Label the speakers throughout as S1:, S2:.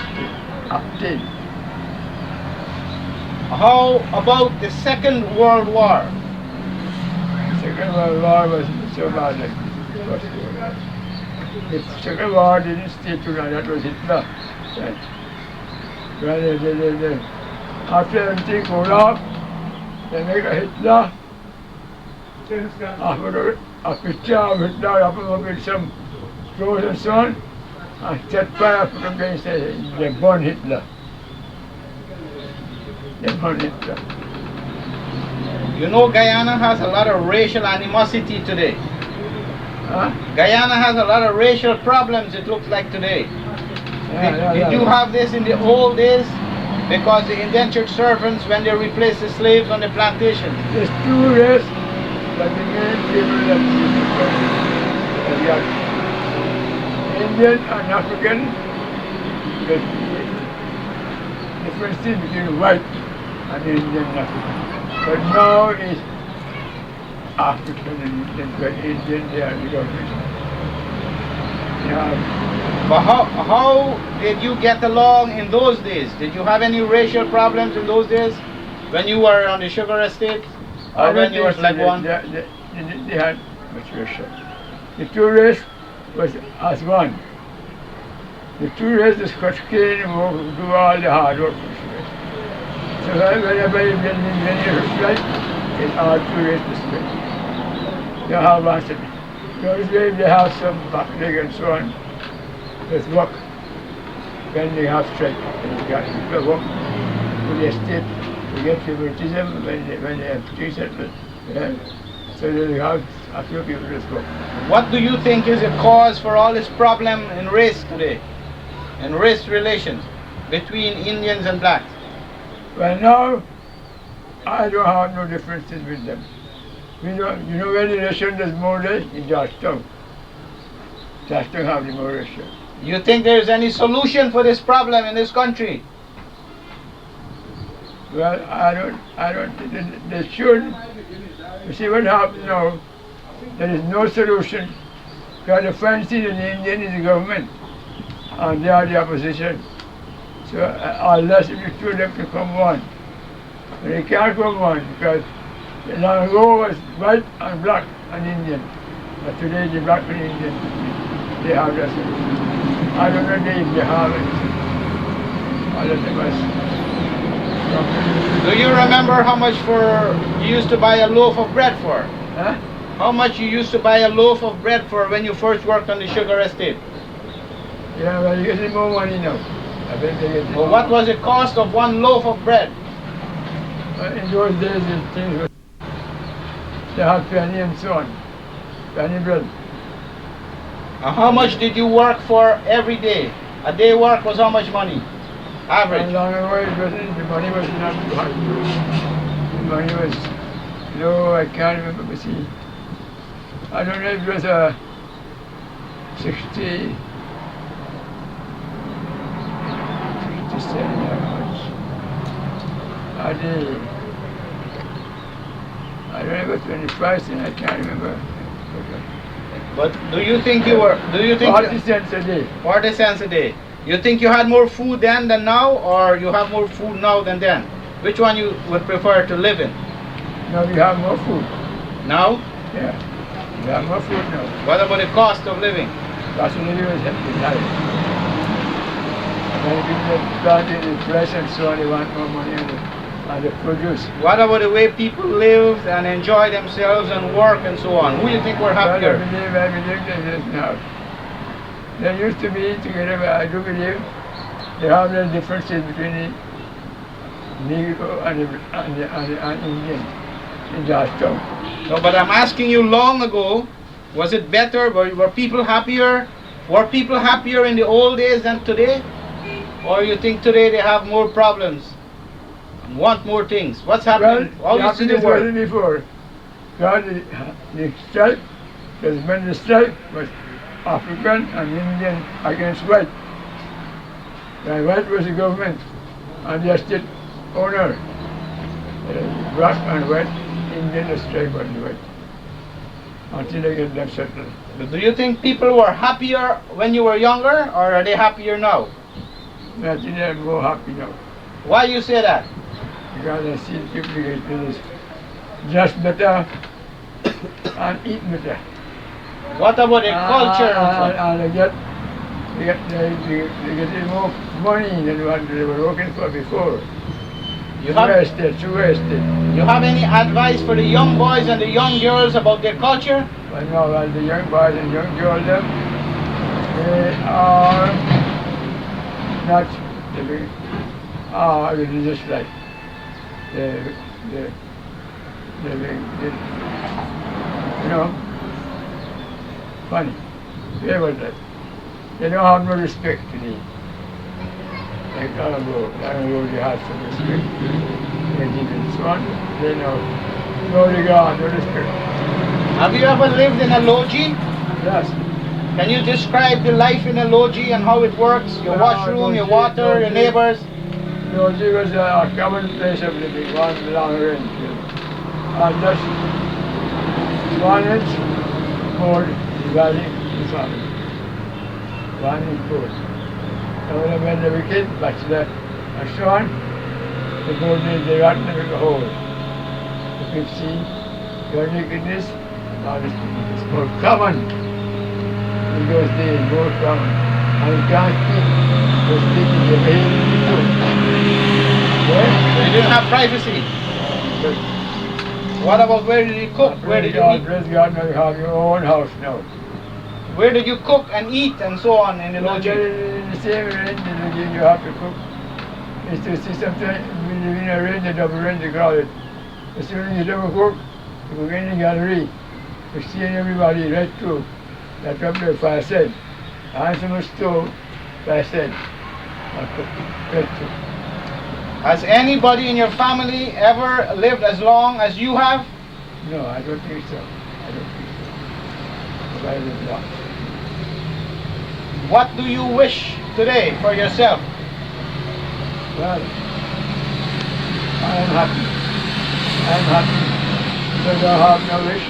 S1: history of things.
S2: How about the Second World War?
S1: The Second World War was so bad like the First World War. The Second War didn't stay too long, that was Hitler. Right? Well, after everything goes off, they make a Hitler. After a picture of Hitler up with some clothes and so on, and set fire to the place, they burn Hitler. They burn Hitler.
S2: You know Guyana has a lot of racial animosity today.
S1: Huh?
S2: Guyana has a lot of racial problems, it looks like today. Did you have this in the old days? Because the indentured servants, when they replaced the slaves on the plantation.
S1: There's two races that the main people that you got Indian and African. The difference between white and Indian and African. But now it's African and Indian, but Indian they are the government. Yeah.
S2: But how did you get along in those days? Did you have any racial problems in those days? When you were on the sugar estate? Or when you were like one?
S1: They had much racial. The two races was as one. The two races, the Scotch cane and do all the hard work for sure. So whenever you get in the strike, it's all two races strike. They have answered. Those days they have some back leg and so on. There's work. When they have strike, they got people work for the estate. They get favoritism when they have tree settlement. Yeah. So they have a few people that work.
S2: What do you think is the cause for all this problem in race today? In race relations between Indians and blacks?
S1: Well now, I don't have no differences with them. You know where the nation does more there? In Georgetown. Georgetown have the more nation.
S2: You think there is any solution for this problem in this country?
S1: Well, I don't think they should. You see what happens now? There is no solution. Because the French and the Indian is the government. And they are the opposition. So unless if the two of them can come one. But they can't come one because long ago was white and black and Indian. But today the black and Indian, they have that solution. I don't know if they have it. All of them was.
S2: Do you remember how much you used to buy a loaf of bread for?
S1: Huh?
S2: How much you used to buy a loaf of bread for when you first worked on the sugar estate?
S1: Yeah, well, you get more money now. I bet they get
S2: Well, what was the cost of one loaf of bread?
S1: In those days, the things were, they had penny and so on. Penny bread.
S2: How much did you work for every day? A day work was how much money? Average.
S1: And long ago, the money was not too high. The money was low, I can't remember, but see. I don't know if it was 60, 57 how much. A day. I don't know about 25 cents, I can't remember.
S2: But do you think you were,
S1: 40 cents a day.
S2: 40 cents a day. You think you had more food then than now, or you have more food now than then? Which one you would prefer to live in?
S1: Now we have more food.
S2: Now?
S1: Yeah. We have more food now.
S2: What about the cost of living?
S1: Cost of living is high. When people plant in the flesh and so on, they want more money on the produce.
S2: What about the way people live and enjoy themselves and work and so on? Who do you think were happier?
S1: I believe there is now. There used to be together, but I do believe they have the differences between the Negro and Indian in Georgetown.
S2: No, but I'm asking you, long ago, was it better? Were people happier? Were people happier in the old days than today? Or you think today they have more problems? Want more things? What's happening?
S1: Well,
S2: How you see the
S1: wasn't
S2: world?
S1: before. God, the strike, when the strike was African and Indian against white. And white was the government and the estate owner. Black and white, Indian strike was the white. Until they get them settled.
S2: Do you think people were happier when you were younger, or are they happier now?
S1: Nothing else more happy now.
S2: Why you say that?
S1: Because I see people get this dress better and eat better.
S2: What about the culture?
S1: And they get more money than what they were working for before.
S2: You have,
S1: Too wasted.
S2: you have any advice for the young boys and the young girls about their culture?
S1: But now, well, the young boys and young girls, them, they are not religious like. They, you know, funny. They were that. They don't have no respect to me. Like I don't know, they have some respect. They did this one, they know. No regard, no respect.
S2: Have you ever lived in a lodge?
S1: Yes.
S2: Can you describe the life in a lodge and how it works? Your washroom, your water, your neighbors?
S1: Lodge was a common place of living, one long range. And just 1 inch more dividing the family. 1 inch more. So when the wicked, bachelor, and so on, the board is the rotten of the hole. You can see your nakedness, now it's more common in those days, more common. And you can't speak, you're speaking, you're behaving too. Yes?
S2: You didn't have privacy.
S1: But
S2: What about where did you cook? Where did you eat?
S1: praise God, now you have your own house now.
S2: Where did you cook and eat and so on in the lodge?
S1: In the same range that you have to cook. It's to see something in a range, a double range, they call it. As soon as you double cook, you go in the gallery. You see everybody right through. That's up there, 5 cents. Answer my stove, 5 cents. I cook right through.
S2: Has anybody in your family ever lived as long as you have?
S1: No, I don't think so. I don't think so. But I live long.
S2: What do you wish today for yourself?
S1: Well, I am happy. I am happy because I have no wish.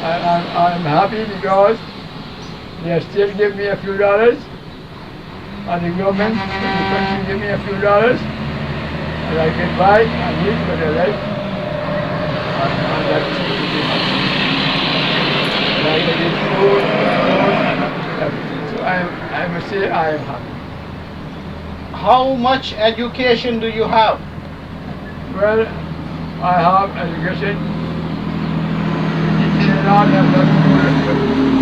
S1: I am happy because they still give me a few dollars, and the government and the country give me a few dollars, and I can buy and live what I like, and that's it. And I can get food, everything. So I must say I am happy.
S2: How much education do you have?
S1: Well, I have education. Teaching and all, I've got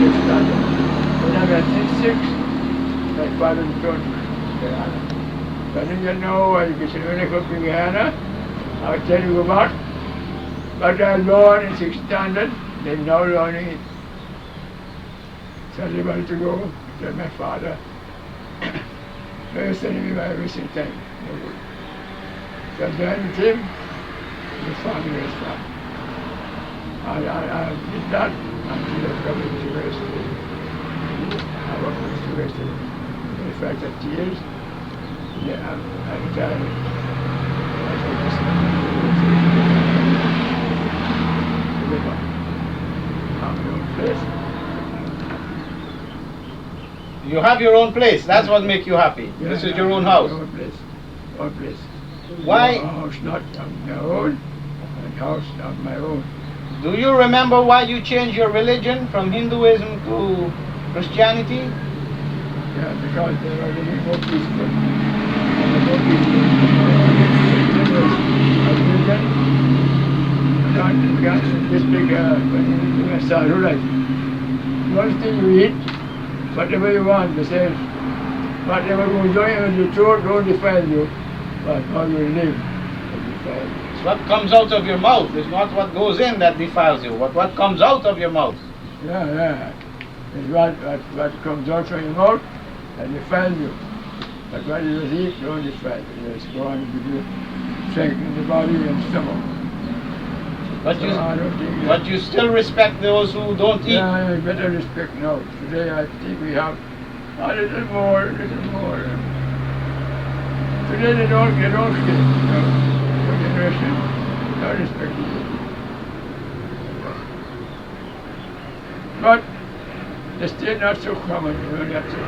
S1: six standard. When I was in 6, my father told me, when you know education, when I go to Guyana, I'll tell you about. But I learned in 6th standard, they're now learning it. So I wanted to go, tell my father. He was telling me my wasting time. No good. So I joined with him, the family was fine. I did that until I come to university. I worked in university 25, 30 years. Yeah, I retired. I focused on my own place.
S2: You have your own place. That's what makes you happy.
S1: Yeah,
S2: This is your own house.
S1: Own place. Own place.
S2: Why?
S1: No house not of my own, and house of my own.
S2: Do you remember why you changed your religion from Hinduism to Christianity?
S1: Yeah, because they were living more peaceful. And the more peaceful. This big, when you start life. One thing you eat, whatever you want, they say, whatever goes on in your throat don't defile you, but how you live will defile you.
S2: It's what comes out of your mouth. It's not what goes in that defiles you, but what comes out of your mouth.
S1: Yeah. It's what comes out from your mouth that defiles you. But what you eat don't defile you. It's going to give you strength in the body and stomach.
S2: But you still respect those who don't eat.
S1: Yeah, I better respect now. Today I think we have a little more. Today they don't care, Your generation don't respect it. But it's still not so common, not so.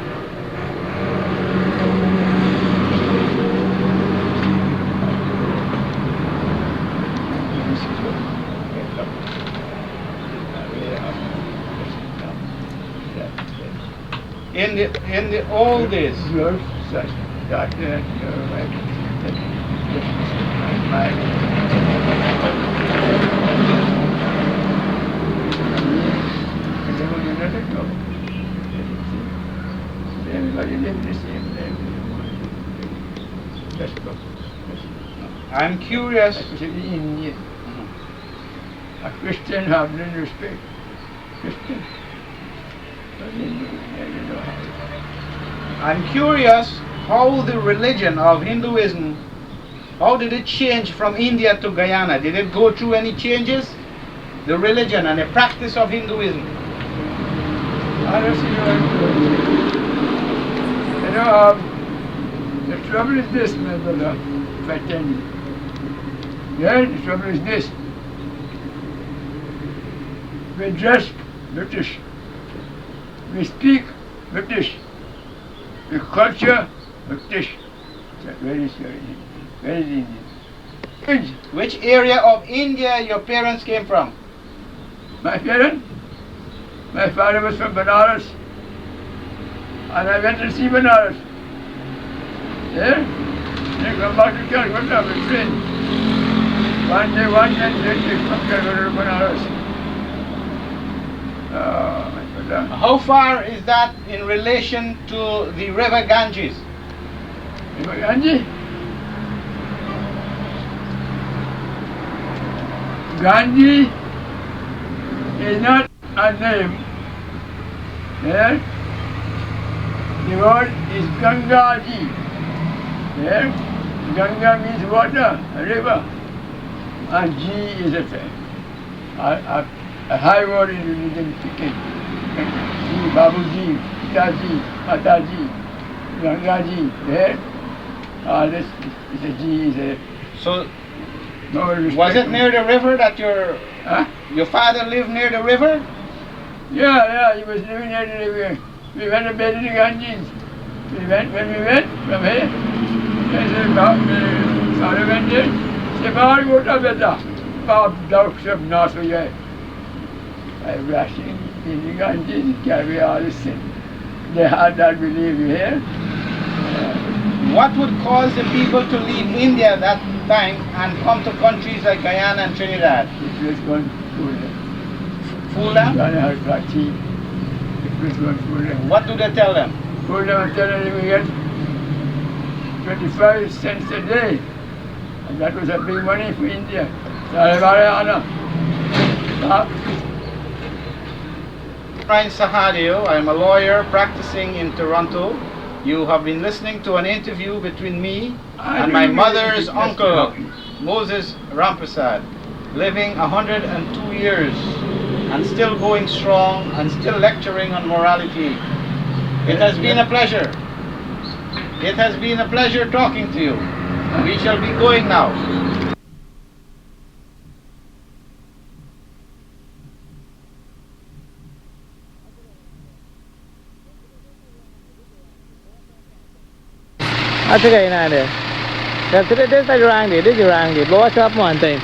S2: in the old days.
S1: Yours, such, that, everybody lived the same life. Just go.
S2: I'm curious.
S1: Especially Indian. A Christian have no respect. Christian. But Hindu, you know how.
S2: I'm curious how the religion of Hinduism, how did it change from India to Guyana? Did it go through any changes? The religion and the practice of Hinduism.
S1: Honestly, the trouble is this, my brother, if I tell you. Yeah, the trouble is this. We dress British. We speak British. We culture British. Very serious. Very Indian.
S2: Which area of India your parents came from?
S1: My parents? My father was from Banaras. And I went to see Banaras. Yeah? They come back to Calcutta with train. One day, they come to Banaras. My brother.
S2: How far is that in relation to the river Ganges?
S1: River Ganges? Gandhi is not a name. Yeah? The word is Gangaji. Yeah? Ganga means water, a river. And Ji is a high word in religion speaking. Ji, Babuji, Pitaji, Mataji, Gangaji. Yeah? This is a Ji, is a...
S2: So,
S1: no respect.
S2: was it near the river that your father lived near the river?
S1: Yeah, he was living near the river. We went to bed in the Ganges. When we went from here, they said, father went there, said, "Bahar go to bed. Bob dogs of North Way." By rushing in the Ganges, carry all the sin. They had that belief here.
S2: What would cause the people to leave India that time and come to countries like Guyana and Trinidad?
S1: It was going fool them.
S2: Fool them?
S1: Guyana had got tea. It was going fool them.
S2: What do they tell them?
S1: Fool them and tell them we get 25 cents a day. And that was a big money for India.
S2: I'm Sahadio. I'm a lawyer practicing in Toronto. You have been listening to an interview between me and my mother's uncle, Moses Ramprasad, living 102 years and still going strong and still lecturing on morality. It has been a pleasure. It has been a pleasure talking to you. We shall be going now.
S3: At sige na de. Kasi dito sa jurang di, blow up mo antay.